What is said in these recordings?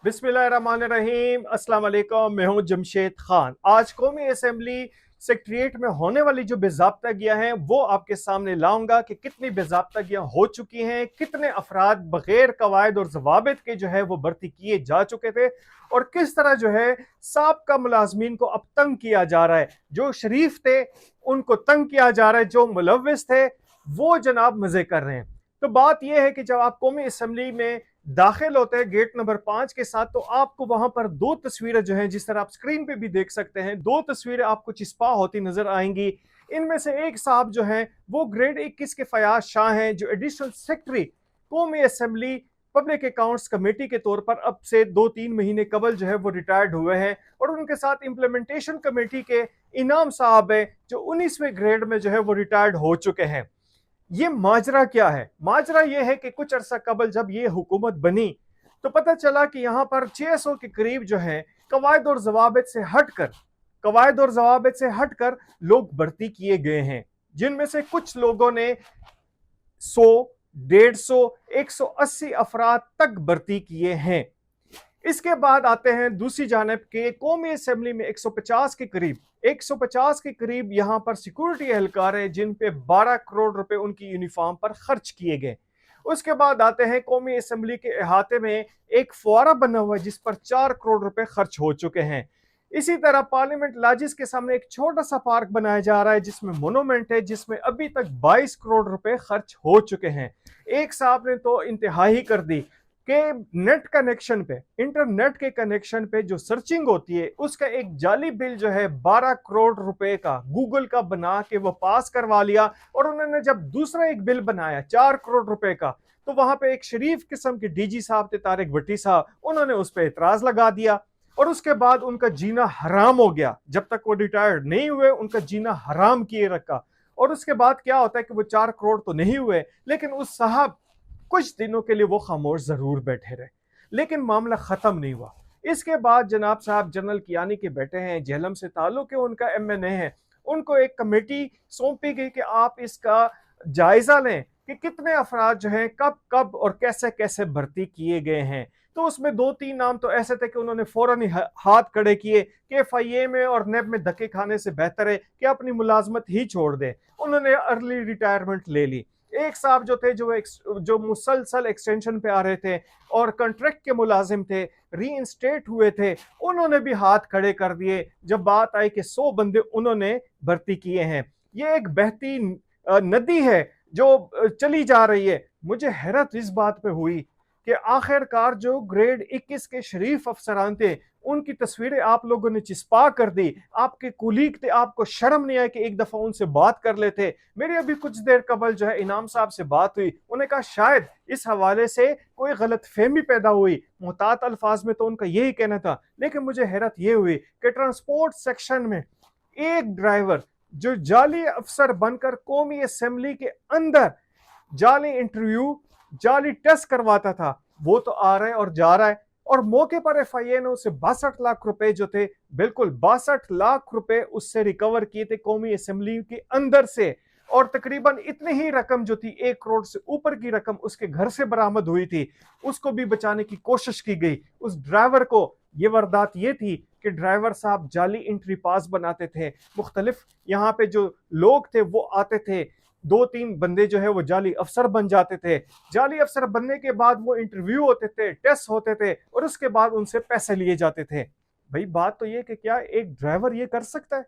बिस्मिल्लाहिर्रहमानिर्रहीम, अस्सलाम वालेकुम। मैं हूं जमशेद खान। आज कौमी असेंबली सेक्रेटरीट में होने वाली जो बेज़ाब्तगियां हैं वो आपके सामने लाऊंगा कि कितनी बेज़ाब्तगियां हो चुकी हैं, कितने अफराद बगैर कवायद और जवाबित के जो है वो भर्ती किए जा चुके थे और किस तरह जो है साबका मुलाजमीन को अब तंग किया जा रहा है। जो शरीफ थे उनको तंग किया जा रहा है, जो मुलव्विस थे वो जनाब मजे कर रहे हैं। तो बात यह है कि जब आप कौमी असेंबली में दाखिल होते हैं गेट नंबर 5 के साथ, तो आपको वहां पर दो तस्वीरें जो हैं, जिस तरह आप स्क्रीन पे भी देख सकते हैं, दो तस्वीरें आपको चिस्पा होती नजर आएंगी। इनमें से एक साहब जो हैं वो ग्रेड 21 के फयाज शाह हैं, जो एडिशनल सेक्रेटरी कौमी असेंबली पब्लिक अकाउंट्स कमेटी के तौर पर अब से 2-3 महीने कबल जो है वो रिटायर्ड हुए हैं। और उनके साथ इंप्लीमेंटेशन कमेटी के इनाम साहब हैं, जो 19वें ग्रेड में जो है वो रिटायर्ड हो चुके हैं। ये माजरा क्या है? माजरा ये है कि कुछ अरसा कबल जब ये हुकूमत बनी तो पता चला कि यहां पर 600 के करीब जो है कवायद और जवाबित से हटकर लोग भर्ती किए गए हैं, जिनमें से कुछ लोगों ने 100, 150, 180 अफराद तक भर्ती किए हैं। इसके बाद आते हैं दूसरी जानब के कौमी असेंबली में 150 के करीब यहां पर सिक्योरिटी एहलकार हैं, जिन पे 12 करोड़ रुपए उनकी यूनिफॉर्म पर खर्च किए गए। उसके बाद आते हैं कौमी असेंबली के अहाते में एक फुआरा बना हुआ है जिस पर 4 करोड़ रुपए खर्च हो चुके हैं। इसी तरह पार्लियामेंट लाजिस के सामने एक छोटा सा पार्क बनाया जा रहा है जिसमें मोनूमेंट है, जिसमें अभी तक 22 करोड़ रुपए खर्च हो चुके हैं। एक साहब ने तो इंतहाई कर दी कि नेट कनेक्शन पे, इंटरनेट के कनेक्शन पे जो सर्चिंग होती है उसका एक जाली बिल जो है 12 करोड़ रुपए का गूगल का बना के वो पास करवा लिया। और उन्होंने जब दूसरा एक बिल बनाया 4 करोड़ रुपए का, तो वहां पे एक शरीफ किस्म के डीजी साहब थे, तारिक भट्टी साहब, उन्होंने उस पर एतराज लगा दिया। और उसके बाद उनका जीना हराम हो गया। जब तक वो रिटायर्ड नहीं हुए उनका जीना हराम किए रखा। और उसके बाद क्या होता है कि वो 4 करोड़ तो नहीं हुए, लेकिन उस साहब कुछ दिनों के लिए वो खामोश जरूर बैठे रहे, लेकिन मामला खत्म नहीं हुआ। इसके बाद जनाब साहब जनरल कियानी के बेटे हैं, झेलम से ताल्लुक है, उनका एमएनए है, उनको एक कमेटी सौंपी गई कि आप इसका जायजा लें कि कितने अफराद जो हैं कब कब और कैसे कैसे भर्ती किए गए हैं। तो उसमें 2-3 नाम तो ऐसे थे कि उन्होंने फौरन ही हाथ खड़े किए कि एफआईए में और नेब में धक्के खाने से बेहतर है कि अपनी मुलाजमत ही छोड़ दे। उन्होंने अर्ली रिटायरमेंट ले ली। एक साहब जो थे जो मुसलसल एक्सटेंशन पे आ रहे थे और कॉन्ट्रैक्ट के मुलाजिम थे, री इंस्टेट हुए थे, उन्होंने भी हाथ खड़े कर दिए जब बात आई कि 100 बंदे उन्होंने भर्ती किए हैं। ये एक बहती नदी है जो चली जा रही है। मुझे हैरत इस बात पे हुई कि आखिरकार जो ग्रेड 21 के शरीफ अफसरान थे उनकी तस्वीरें आप लोगों ने चिस्पा कर दी। आपके कुलीग थे, आपको शर्म नहीं आया कि एक दफा उनसे बात कर लेते। मेरी अभी कुछ देर कबल जो है इनाम साहब से बात हुई, उन्होंने कहा शायद इस हवाले से कोई गलत फहमी पैदा हुई। मुहतात अल्फाज में तो उनका यही कहना था, लेकिन मुझे हैरत यह हुई कि ट्रांसपोर्ट सेक्शन में एक ड्राइवर जो जाली अफसर बनकर कौमी असेंबली के अंदर जाली इंटरव्यू, जाली टेस्ट करवाता था, वो तो आ रहा है और जा रहा है। और मौके पर एफआईए ने उसे 62 लाख रुपए जो थे, बिल्कुल 62 लाख रुपए उससे रिकवर किए थे कौमी असेंबली के अंदर से। और तकरीबन इतनी ही रकम जो थी, 1 करोड़ से ऊपर की रकम उसके घर से बरामद हुई थी, उसको भी बचाने की कोशिश की गई। उस ड्राइवर को ये वारदात ये थी कि ड्राइवर साहब जाली एंट्री पास बनाते थे। मुख्तलिफ यहाँ पे जो लोग थे वो आते थे, 2-3 बंदे जो है वो जाली अफसर बन जाते थे। जाली अफसर बनने के बाद वो इंटरव्यू होते थे, टेस्ट होते थे और उसके बाद उनसे पैसे लिए जाते थे। भाई बात तो ये कि क्या एक ड्राइवर ये कर सकता है?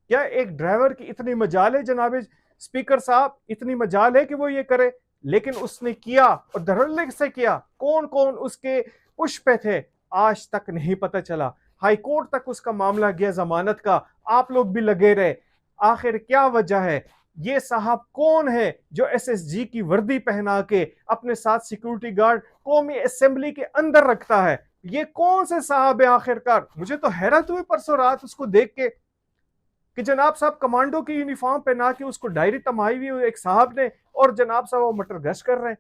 क्या एक ड्राइवर की इतनी मजाल है जनाब स्पीकर साहब, इतनी मजाल है कि वो ये करे? लेकिन उसने किया और धड़ल्ले से किया। कौन कौन उसके पुश पे थे आज तक नहीं पता चला। हाई कोर्ट तक उसका मामला गया जमानत का, आप लोग भी लगे रहे। आखिर क्या वजह है? ये साहब कौन है जो एसएसजी की वर्दी पहना के अपने साथ सिक्योरिटी गार्ड कौमी असेंबली के अंदर रखता है? ये कौन से साहब है आखिरकार? मुझे तो हैरत हुई परसों रात उसको देख के कि जनाब साहब कमांडो की यूनिफॉर्म पहना के उसको डायरी तमाई हुई एक साहब ने, और जनाब साहब वो मटर गश्त कर रहे हैं।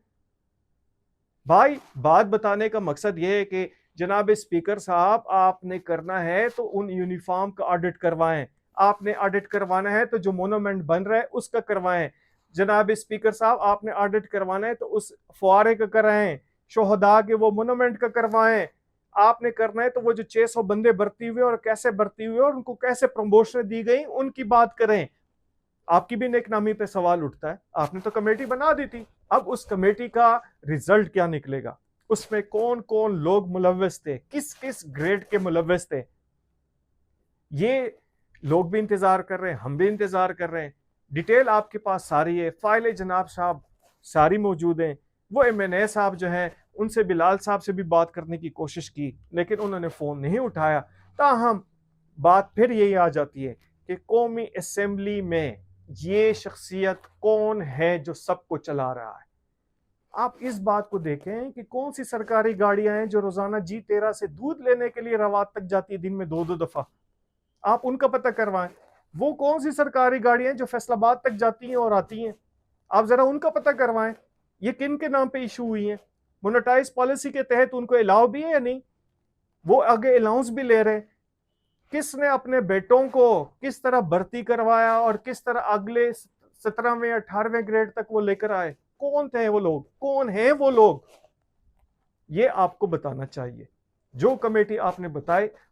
भाई बात बताने का मकसद यह है कि जनाब स्पीकर साहब, आपने करना है तो उन यूनिफॉर्म का ऑडिट करवाएं। आपने ऑडिट करवाना है तो जो मोनूमेंट बन रहा है उसका करवाएं। जनाब स्पीकर साहब, आपने ऑडिट करवाना है तो उस फुआरे का कराएं, शोहदा के वो मोनूमेंट का करवाएं। आपने करना है तो वो जो 600 बंदे भर्ती हुए और कैसे भर्ती हुए और उनको कैसे प्रमोशन दी गई उनकी बात करें। आपकी भी नेकनामी पे सवाल उठता है। आपने तो कमेटी बना दी थी, अब उस कमेटी का रिजल्ट क्या निकलेगा, उसमें कौन कौन लोग मुलव्वस थे, किस किस ग्रेड के मुलव्वस थे, ये लोग भी इंतजार कर रहे हैं, हम भी इंतजार कर रहे हैं। डिटेल आपके पास सारी है, फाइलें जनाब साहब सारी मौजूद हैं। वो MNA साहब जो हैं उनसे बिलाल साहब से भी बात करने की कोशिश की लेकिन उन्होंने फ़ोन नहीं उठाया। ताहम बात फिर यही आ जाती है कि कौमी असेंबली में ये शख्सियत कौन है जो सबको चला रहा है। आप इस बात को देखें कि कौन सी सरकारी गाड़ियां हैं जो रोजाना G13 से दूध लेने के लिए रवात तक जाती है, दिन में 2-2 दफा। आप उनका पता करवाएं। वो कौन सी सरकारी गाड़ियां हैं जो फैसलाबाद तक जाती हैं और आती हैं, आप जरा उनका पता करवाएं। ये किन के नाम पे इशू हुई है, मोनेटाइज पॉलिसी के तहत उनको अलाउ भी है या नहीं, वो आगे अलाउंस भी ले रहे हैं। किसने अपने बेटों को किस तरह भर्ती करवाया और किस तरह अगले 17वें 18वें ग्रेड तक वो लेकर आए, कौन थे वो लोग, कौन है वो लोग, ये आपको बताना चाहिए। जो कमेटी आपने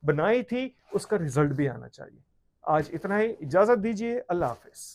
बनाई थी उसका रिजल्ट भी आना चाहिए। आज इतना ही, इजाजत दीजिए, अल्लाह हाफिज।